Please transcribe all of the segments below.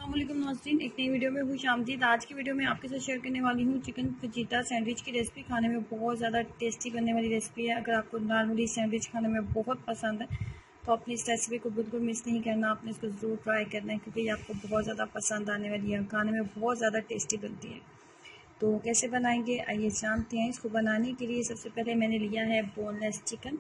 अस्सलामुअलैकुम नाज़रीन, एक नई वीडियो में खुश आमदीद। आज की वीडियो में आपके साथ शेयर करने वाली हूँ चिकन फजीता सैंडविच की रेसिपी। खाने में बहुत ज़्यादा टेस्टी बनने वाली रेसिपी है। अगर आपको नॉर्मली सैंडविच खाने में बहुत पसंद है तो अपनी इस रेसिपी को बिल्कुल मिस नहीं करना, आपने इसको ज़रूर ट्राई करना है क्योंकि ये आपको बहुत ज़्यादा पसंद आने वाली है। खाने में बहुत ज़्यादा टेस्टी बनती है। तो कैसे बनाएंगे आइए जानते हैं। इसको बनाने के लिए सबसे पहले मैंने लिया है बोनलेस चिकन,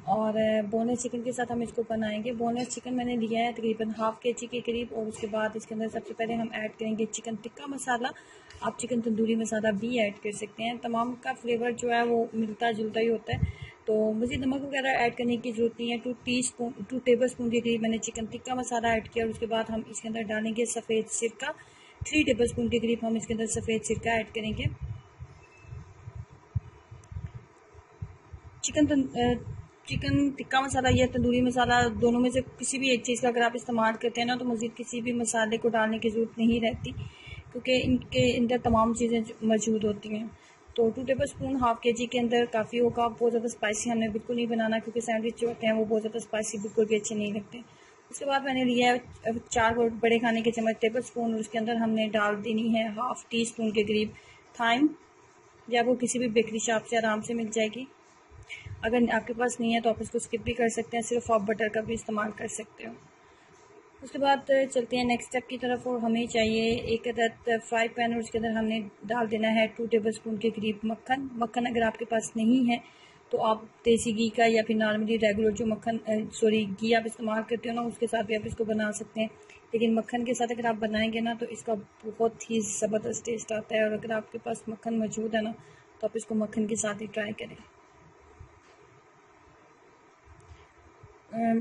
और बोनलेस चिकन के साथ हम इसको बनाएंगे। बोनलेस चिकन मैंने लिया है तकरीबन हाफ़ केजी के करीब, और उसके बाद इसके अंदर सबसे पहले हम ऐड करेंगे चिकन टिक्का मसाला। आप चिकन तंदूरी मसाला भी ऐड कर सकते हैं। तमाम का फ्लेवर जो है वो मिलता जुलता ही होता है, तो मुझे नमक वगैरह ऐड करने की ज़रूरत नहीं है। 2 टेबल स्पून के करीब मैंने चिकन टिक्का मसाला ऐड किया, और उसके बाद हम इसके अंदर डालेंगे सफ़ेद सिरका। 3 टेबल स्पून के करीब हम इसके अंदर सफ़ेद सिरका ऐड करेंगे। चिकन टिक्का मसाला या तंदूरी मसाला दोनों में से किसी भी एक चीज़ का अगर आप इस्तेमाल करते हैं ना, तो मज़ीद किसी भी मसाले को डालने की ज़रूरत नहीं रहती क्योंकि इनके अंदर तमाम चीज़ें मौजूद होती हैं। तो 2 टेबल स्पून हाफ़ केजी के अंदर काफ़ी होगा। बहुत ज़्यादा स्पाइसी हमने बिल्कुल नहीं बनाना क्योंकि सैंडविच जो होते हैं वो बहुत ज़्यादा स्पाइसी बिल्कुल भी अच्छे नहीं लगते। उसके बाद मैंने लिया है 4 बड़े खाने के चम्मच टेबल स्पून, और उसके अंदर हमने डाल देनी है हाफ़ टी स्पून के करीब थाइम, या वो किसी भी बेकरी शॉप से आराम से मिल जाएगी। अगर आपके पास नहीं है तो आप इसको स्किप भी कर सकते हैं, सिर्फ आप बटर का भी इस्तेमाल कर सकते हो। उसके बाद चलते हैं नेक्स्ट स्टेप की तरफ, और हमें चाहिए एक अदद फ्राई पैन, और उसके अंदर हमने डाल देना है 2 टेबल स्पून के करीब मक्खन। मक्खन अगर आपके पास नहीं है तो आप देसी घी का या फिर नॉर्मली रेगुलर जो घी आप इस्तेमाल करते हो ना, उसके साथ भी आप इसको बना सकते हैं। लेकिन मक्खन के साथ अगर आप बनाएंगे ना तो इसका बहुत ही ज़बरदस्त टेस्ट आता है, और अगर आपके पास मक्खन मौजूद है ना तो आप इसको मक्खन के साथ ही ट्राई करें।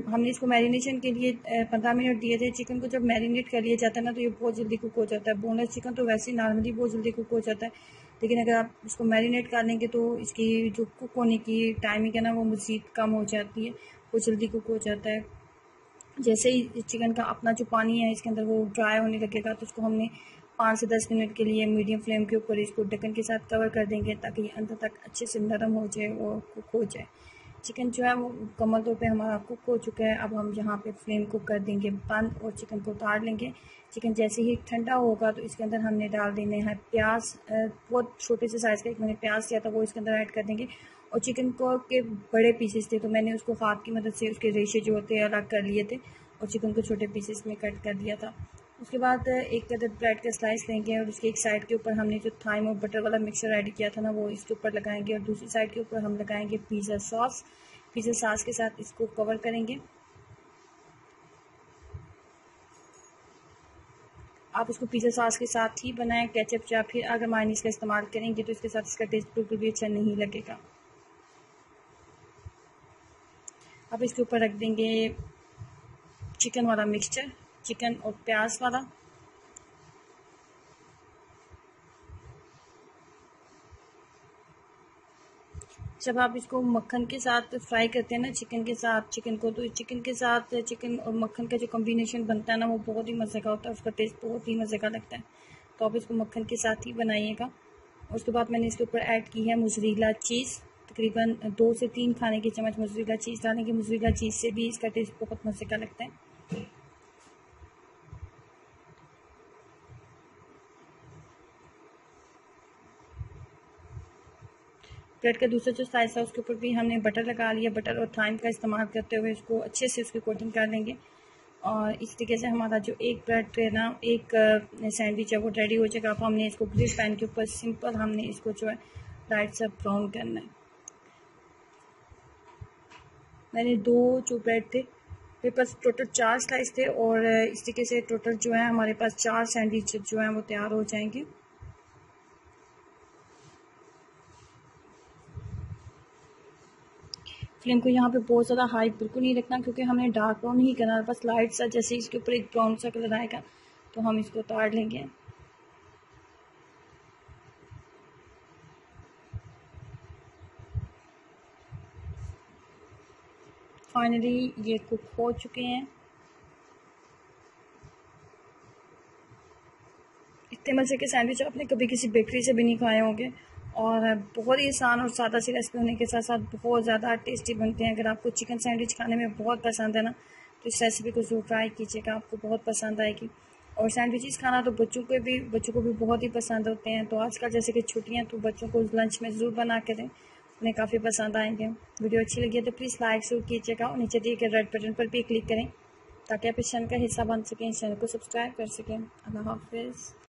हमने इसको मैरिनेशन के लिए 15 मिनट दिए थे। चिकन को जब मैरिनेट कर लिया जाता है ना तो ये बहुत जल्दी कुक हो जाता है। बोनलेस चिकन तो वैसे ही नॉर्मली बहुत जल्दी कुक हो जाता है, लेकिन अगर आप इसको मैरिनेट कर लेंगे तो इसकी जो कुक होने की टाइमिंग है ना वो मज़ीद कम हो जाती है, वो जल्दी कुक हो जाता है। जैसे ही चिकन का अपना जो पानी है इसके अंदर वो ड्राई होने लगेगा तो उसको हमने 5 से 10 मिनट के लिए मीडियम फ्लेम के ऊपर इसको ढक्कन के साथ कवर कर देंगे ताकि ये अंदर तक अच्छे से नरम हो जाए और कुक हो जाए। चिकन जो है वो मुकम्मल तौर पे हमारा कुक हो चुका है। अब हम यहाँ पे फ्लेम को कर देंगे बंद और चिकन को उतार लेंगे। चिकन जैसे ही ठंडा होगा तो इसके अंदर हमने डाल देने हैं प्याज। बहुत छोटे से साइज़ का एक मैंने प्याज किया था वो इसके अंदर ऐड कर देंगे। और चिकन को के बड़े पीसेस थे तो मैंने उसको हाथ की मदद से उसके रेशे जो होते हैं अलग कर लिए थे और चिकन को छोटे पीसेस में कट कर दिया था। उसके बाद एक अदद ब्रेड का स्लाइस लेंगे और उसके एक साइड के ऊपर हमने जो थाइम और बटर वाला मिक्सचर ऐड किया था ना वो इसके ऊपर लगाएंगे, और दूसरी साइड के ऊपर हम लगाएंगे पिज़्ज़ा सॉस। पिज़्ज़ा सॉस के साथ इसको कवर करेंगे। आप इसको पिज़्ज़ा सॉस के साथ ही बनाएं, केचप या फिर अगर मायोनीज़ का इस्तेमाल करेंगे तो इसके साथ इसका टेस्ट बिल्कुल भी अच्छा नहीं लगेगा। अब इसके ऊपर रख देंगे चिकन वाला मिक्सचर, चिकन और प्याज वाला। जब आप इसको मक्खन के साथ फ्राई करते हैं ना चिकन के साथ चिकन को, तो चिकन के साथ चिकन और मक्खन का जो कॉम्बिनेशन बनता है ना वो बहुत ही मज़े का होता है, उसका टेस्ट बहुत ही मज़े का लगता है। तो आप इसको मक्खन के साथ ही बनाइएगा। उसके बाद मैंने इसके ऊपर ऐड की है मोज़रेला चीज़। तकरीबन 2 से 3 खाने के चम्मच मोज़रेला चीज़ डालेंगे। मोज़रेला चीज़ से भी इसका टेस्ट बहुत मज़े का लगता है। ब्रेड का दूसरा जो स्लाइस है उसके ऊपर भी हमने बटर लगा लिया। बटर और थाइम का इस्तेमाल करते हुए इसको अच्छे से उसकी कोटिंग कर लेंगे, और इस तरीके से हमारा जो एक ब्रेड है ना, एक सैंडविच है वो रेडी हो जाएगा। अब हमने इसको ग्रिल पैन के ऊपर सिंपल हमने इसको जो है लाइट सा ब्राउन करना है। मैंने 2 जो ब्रेड थे मेरे पास टोटल 4 स्लाइस थे, और इस तरीके से टोटल जो है हमारे पास 4 सैंडविच जो हैं वो तैयार हो जाएंगे। फ्लेम को यहाँ पे बहुत ज़्यादा हाई बिल्कुल नहीं रखना क्योंकि हमने डार्क ब्राउन ही करना है, बस लाइट सा जैसे इसके ऊपर एक ब्राउन सा कलर आएगा तो हम इसको उतार लेंगे। फाइनली ये कुक हो चुके हैं। इतने मज़े के सैंडविच आपने कभी किसी बेकरी से भी नहीं खाए होंगे, और बहुत ही आसान और सादा सी रेसिपी होने के साथ साथ बहुत ज़्यादा टेस्टी बनते हैं। अगर आपको चिकन सैंडविच खाने में बहुत पसंद है ना तो इस रेसिपी को ज़रूर ट्राई कीजिएगा, आपको बहुत पसंद आएगी। और सैंडविचेस खाना तो बच्चों को भी बहुत ही पसंद होते हैं। तो आजकल जैसे कि छुट्टियां, तो बच्चों को लंच में ज़रूर बना के दें, उन्हें काफ़ी पसंद आएंगे। वीडियो अच्छी लगी है तो प्लीज़ लाइक ज़रूर कीजिएगा और नीचे दिए गए रेड बटन पर भी क्लिक करें ताकि आप इस चैनल का हिस्सा बन सकें, इस चैनल को सब्सक्राइब कर सकें। अल्लाह हाफिज़।